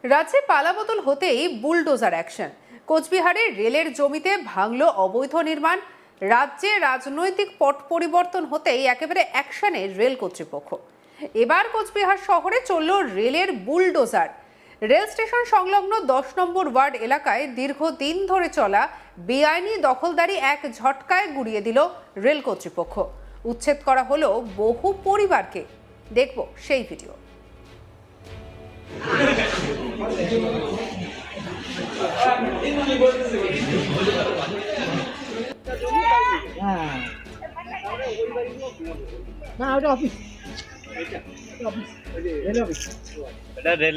রাজ্যে পালাবদল হতেই bulldozer action. কোচবিহারের রেলের জমিতে ভাঙল অবৈধ নির্মাণ। রাজ্যে রাজনৈতিক পট পরিবর্তন হতেই একেবারে অ্যাকশনে রেল কর্তৃপক্ষ। এবার কোচবিহার শহরে চলল রেলের বুলডোজার। রেল স্টেশন সংলগ্ন 10 নম্বর ওয়ার্ড এলাকায় দীর্ঘদিন ধরে চলা বেআইনি দখলদারি এক ঝটকায় গুড়িয়ে দিল রেল কর্তৃপক্ষ। উচ্ছেদ করা হলো বহু পরিবারকে। দেখব সেই ভিডিও। না ওটা অফিস রেল অফিস এটা রেল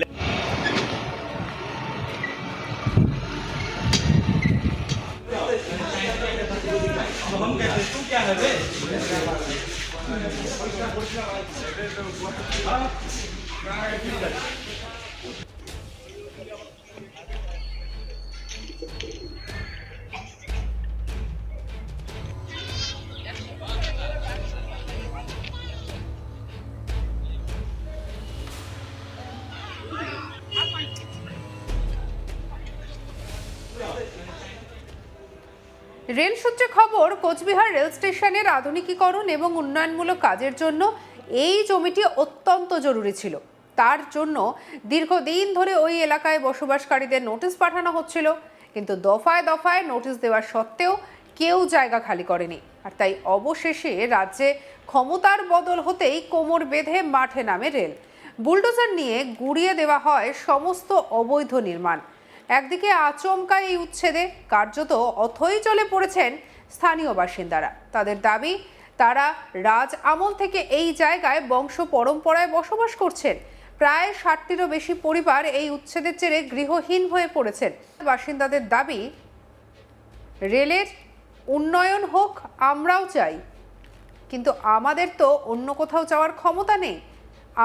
রেল সূত্রে খবর, কোচবিহার রেল স্টেশনের আধুনিকীকরণ এবং উন্নয়নমূলক কাজের জন্য এই জমিটি অত্যন্ত জরুরি ছিল। তার জন্য দীর্ঘদিন ধরে ওই এলাকায় বসবাসকারীদের নোটিশ পাঠানো হচ্ছিল, কিন্তু দফায় দফায় নোটিশ দেওয়া সত্ত্বেও কেউ জায়গা খালি করেনি। আর তাই অবশেষে রাজ্যে ক্ষমতার বদল হতেই কোমর বেঁধে মাঠে নামে রেল। বুলডোজার নিয়ে গুড়িয়ে দেওয়া হয় সমস্ত অবৈধ নির্মাণ। একদিকে আচমকা এই উচ্ছেদে কার্যত অথই চলে পড়েছেন স্থানীয় বাসিন্দারা। তাদের দাবি, তারা রাজ আমল থেকে এই জায়গায় বংশ পরম্পরায় বসবাস করছেন। প্রায় 60টিরও বেশি পরিবার এই উচ্ছেদের জেরে গৃহহীন হয়ে পড়েছেন। বাসিন্দাদের দাবি, রেলের উন্নয়ন হোক, আমরাও চাই, কিন্তু আমাদের তো অন্য কোথাও যাওয়ার ক্ষমতা নেই।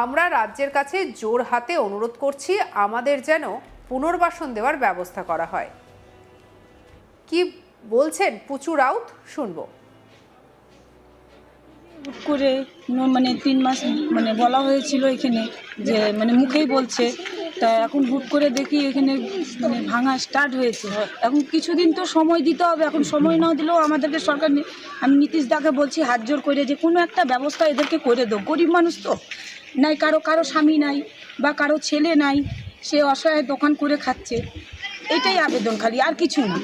আমরা রাজ্যের কাছে জোর হাতে অনুরোধ করছি, আমাদের যেন পুনর্বাসন দেওয়ার ব্যবস্থা করা হয়। কি বলছেন পুচু রাউত, শুনবো। হুট করে মানে 3 মাস মানে বলা হয়েছিল এখানে, যে মানে মুখেই বলছে, তা এখন হুট করে দেখি এখানে মানে ভাঙা স্টার্ট হয়েছে। এখন কিছুদিন তো সময় দিতে হবে, এখন সময় না দিলেও আমাদেরকে সরকার, আমি নীতিশ দাকে বলছি হাত জোর করে যে কোনো একটা ব্যবস্থা এদেরকে করে দাও। গরিব মানুষ তো নাই, কারো স্বামী নাই বা কারো ছেলে নাই, সে অসহায় দোকান করে খাচ্ছে। এটাই আবেদন, খালি আর কিছু না।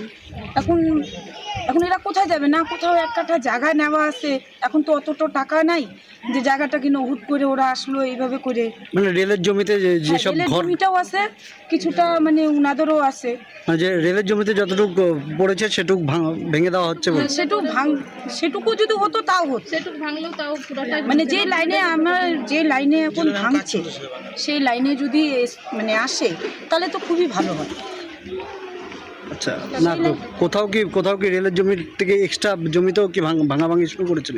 এখন এরা কোথায় যাবে? না কোথাও এক কাঠা জায়গা নেওয়া আছে, এখন তো অতটা টাকা নাই যে জায়গাটা কিনে হুট করে ওরা আসলো এইভাবে করে। মানে রেলের জমিতে যেসব ঘর, জমিটাও আছে কিছুটা, মানে উনাদেরও আছে, মানে যে রেলের জমিতে যতটুকু পড়েছে সেটুকু ভেঙে দেওয়া হচ্ছে বলে। সেটুকু যদি হতো তাও হতো, সেটুকু ভাঙলেও তাও পুরোটাই, মানে যে লাইনে আমরা যে লাইনে এখন ভাঙছে সেই লাইনে যদি মানে আসে তাহলে তো খুবই ভালো হয়। আচ্ছা, না কোথাও কি রেলের জমি থেকে এক্সট্রা জমিতেও কি ভাঙাভাঙি শুরু করেছে?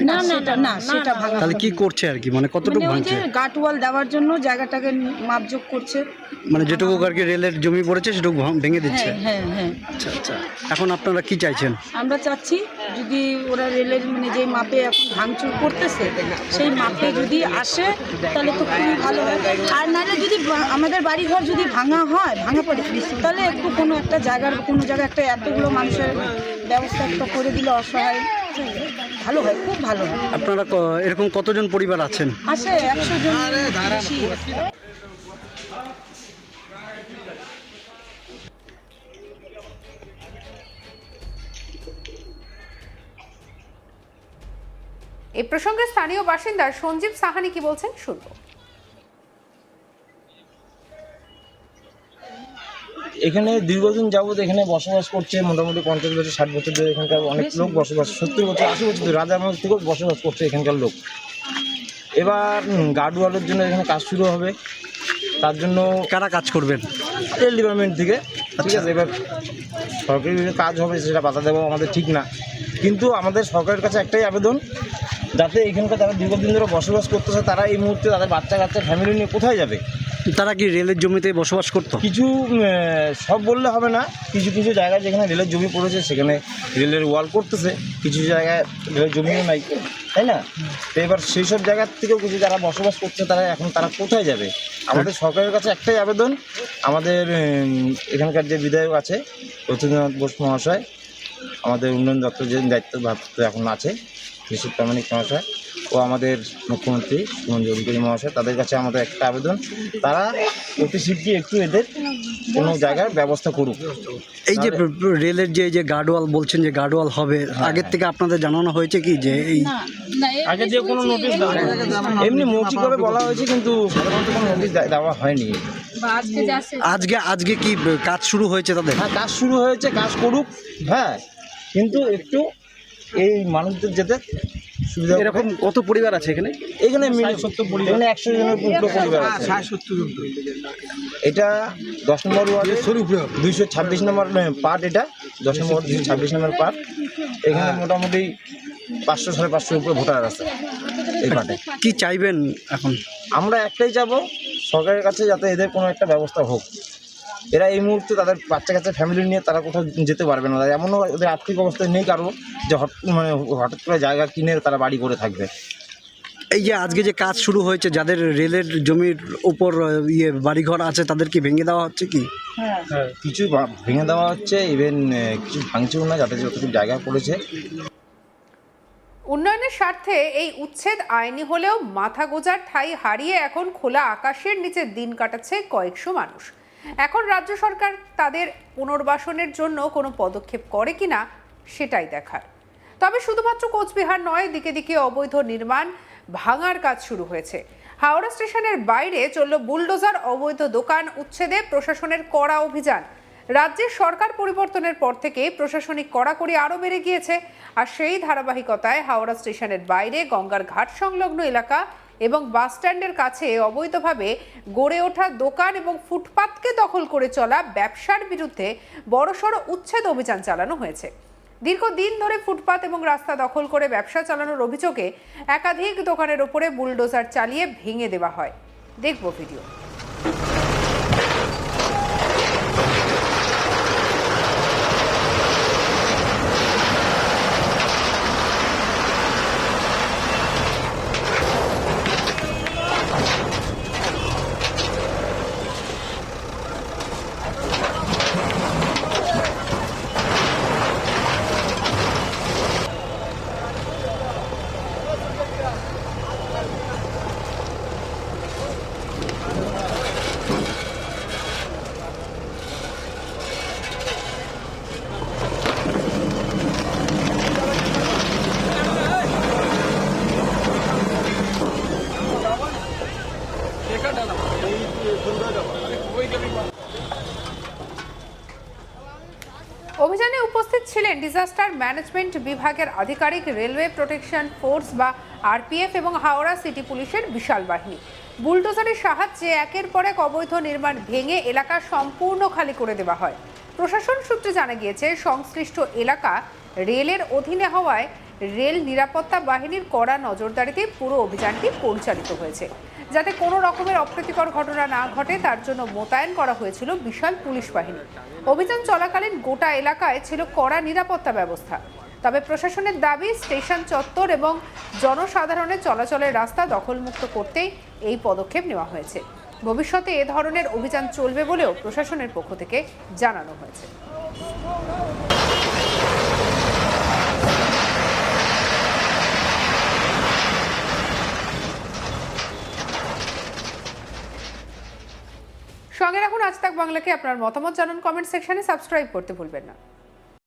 না সেটা ভাঙা। তাহলে কি করছে আর কি, মানে কতটুকু ভাঙছে? গাট ওয়াল দেওয়ার জন্য জায়গাটাকে মাপজোক করছে, মানে যেটুকু আর কি রেলের জমি পড়েছে সেটুকু ভেঙে দিচ্ছে। হ্যাঁ। আচ্ছা, এখন আপনারা কি চাইছেন? আমরা চাচ্ছি যদি ওরা রেলের মানে যে মাপে এখন ভাঙচুর করতেছে সেই মাপে যদি আসে তাহলে তো খুবই ভালো হয়। আর নাহলে যদি আমাদের বাড়িঘর যদি ভাঙা পড়ে, তাহলে একটু কোনো একটা জায়গায় একটা এতগুলো মানুষের ব্যবস্থা একটা করে দিলে অসহায় ভালো হয়, খুব ভালো হয়। আপনারা এরকম কতজন পরিবার আছেন? আছে 100 জন বেশি। এই প্রসঙ্গে স্থানীয় বাসিন্দা সঞ্জীব সাহানি কি বলছেন, শুনবো। এখানে দীর্ঘদিন যাবত এখানে বসবাস করছে, মোটামুটি 50 বছর 60 বছর ধরে এখানকার অনেক লোক বসবাস, 70 বছর 80 বছর ধরে রাজা আমল থেকেও বসবাস করছে এখানকার লোক। এবার গার্ডওয়ালের জন্য এখানে কাজ শুরু হবে, তার জন্য কারা কাজ করবেন? রেল ডিপার্টমেন্ট থেকে, ঠিক আছে। এবার সরকারি কাজ হবে সেটা বাধা দেওয়া আমাদের ঠিক না, কিন্তু আমাদের সরকারের কাছে একটাই আবেদন, যাতে এখানকার যারা দীর্ঘদিন ধরে বসবাস করতেছে তারা এই মুহূর্তে তাদের বাচ্চা কাচ্চা ফ্যামিলি নিয়ে কোথায় যাবে? তারা কি রেলের জমিতে বসবাস করতো? কিছু সব বললে হবে না, কিছু কিছু জায়গায় যেখানে রেলের জমি পড়েছে সেখানে রেলের ওয়াল করতেছে, কিছু জায়গায় রেলের জমিও নাই, তাই না? তো এবার সেই সব জায়গার থেকেও কিছু যারা বসবাস করছে তারা কোথায় যাবে? আমাদের সরকারের কাছে একটাই আবেদন, আমাদের এখানকার যে বিধায়ক আছে রথীন্দ্রনাথ বোস মহাশয়, আমাদের উন্নয়ন দপ্তর যে দায়িত্ব এখন আছে কৃষি প্রামাণিক মহাশয়, ও আমাদের মুখ্যমন্ত্রী সুমন অধিকারী মহাশয়, তাদের কাছে আমাদের একটা আবেদন, তারা অতি শীঘ্রই একটু এদের কোনো জায়গার ব্যবস্থা করুক। এই যে রেলের যে গার্ডওয়াল বলছেন যে গার্ডওয়াল হবে, আগের থেকে আপনাদের জানানো হয়েছে কি যে এই আগে যে কোনো নোটিশ এমনি মৌখিকভাবে বলা হয়েছে, কিন্তু সাধারণত কোনো নোটিশ দেওয়া হয়নি। আজকে কি কাজ শুরু হয়েছে তাদের? হ্যাঁ, কাজ শুরু হয়েছে, কাজ করুক, হ্যাঁ, কিন্তু একটু এই মানুষদের যেতে সুবিধা। এরকম কত পরিবার আছে এখানে? এখানে 100 জনের পুরো পরিবার আছে। এটা 10 নম্বর ওয়ার্ডে 226 নম্বর পার্ট, এটা 10 নম্বর 226 নম্বর পার্ট। এখানে মোটামুটি 500 550 উপরে ভোটার আছে এই পার্টে। কি চাইবেন এখন? আমরা একটাই চাবো, সরকারের কাছে যাতে এদের কোনো একটা ব্যবস্থা হোক। এরা এই মুহূর্তে তাদের বাচ্চা কাচ্চা ফ্যামিলি নিয়ে তারা কোথাও যেতে পারবে না, এমনও ওদের আর্থিক অবস্থা নেই কারো যে হঠাৎ করে জায়গা কিনে তারা বাড়ি করে থাকবে। এই যে আজকে যে কাজ শুরু হয়েছে, যাদের রেলের জমির উপর বাড়িঘর আছে তাদের কি ভেঙে দেওয়া হচ্ছে কি? হ্যাঁ, কিছু ভেঙে দেওয়া হচ্ছে, ইভেন কিছু ভাঙছেও না, যাদের যতটুকু জায়গা পড়েছে। উন্নয়নের স্বার্থে এই উচ্ছেদ আইনি হলেও মাথা গোঁজার ঠাঁই হারিয়ে এখন খোলা আকাশের নিচে দিন কাটাচ্ছে কয়েকশো মানুষ। এখন রাজ্য সরকার তাদের পুনর্বাসনের জন্য কোনো পদক্ষেপ করে কিনা সেটাই দেখার। তবে শুধুমাত্র কোচবিহার নয়, দিকে দিকে অবৈধ নির্মাণ ভাঙার কাজ শুরু হয়েছে। হাওড়া স্টেশনের বাইরে চলল বুলডোজার, অবৈধ দোকান উচ্ছেদে প্রশাসনের কড়া অভিযান। রাজ্যের সরকার পরিবর্তনের পর থেকে প্রশাসনিক কড়াকড়ি আরও বেড়ে গিয়েছে, আর সেই ধারাবাহিকতায় হাওড়া স্টেশনের বাইরে গঙ্গার ঘাট সংলগ্ন এলাকা এবং বাস স্ট্যান্ডের কাছে অবৈধভাবে গড়ে ওঠা দোকান এবং ফুটপাতকে দখল করে চলা ব্যবসার বিরুদ্ধে বড়সড় উচ্ছেদ অভিযান চালানো হয়েছে। দীর্ঘদিন ধরে ফুটপাত এবং রাস্তা দখল করে ব্যবসা চালানোর অভিযোগে একাধিক দোকানের ওপরে বুলডোজার চালিয়ে ভেঙে দেওয়া হয়। দেখব ভিডিও। অভিযানে উপস্থিত ছিলেন ডিজাস্টার ম্যানেজমেন্ট বিভাগের আধিকারিক, রেলওয়ে প্রোটেকশন ফোর্স বা আরপিএফ এবং হাওড়া সিটি পুলিশের বিশাল বাহিনী। বুলডোজারের সাহায্যে একের পর এক অবৈধ নির্মাণ ভেঙে এলাকা সম্পূর্ণ খালি করে দেওয়া হয়। প্রশাসন সূত্রে জানা গিয়েছে, সংশ্লিষ্ট এলাকা রেলের অধীনে হওয়ায় রেল নিরাপত্তা বাহিনীর কড়া নজরদারিতে পুরো অভিযানটি পরিচালিত হয়েছে। যাতে কোনো রকমের অপ্রীতিকর ঘটনা না ঘটে তার জন্য মোতায়েন করা হয়েছিল বিশাল পুলিশ বাহিনী। অভিযান চলাকালীন গোটা এলাকায় ছিল কড়া নিরাপত্তা ব্যবস্থা। তবে প্রশাসনের দাবি, স্টেশন চত্বর এবং জনসাধারণের চলাচলের রাস্তা দখলমুক্ত করতেই এই পদক্ষেপ নেওয়া হয়েছে। ভবিষ্যতে এ ধরনের অভিযান চলবে বলেও প্রশাসনের পক্ষ থেকে জানানো হয়েছে। সঙ্গে রাখুন আজ তাক বাংলাকে। আপনার মতামত জানান কমেন্ট সেকশনে, সাবস্ক্রাইব করতে ভুলবেন না।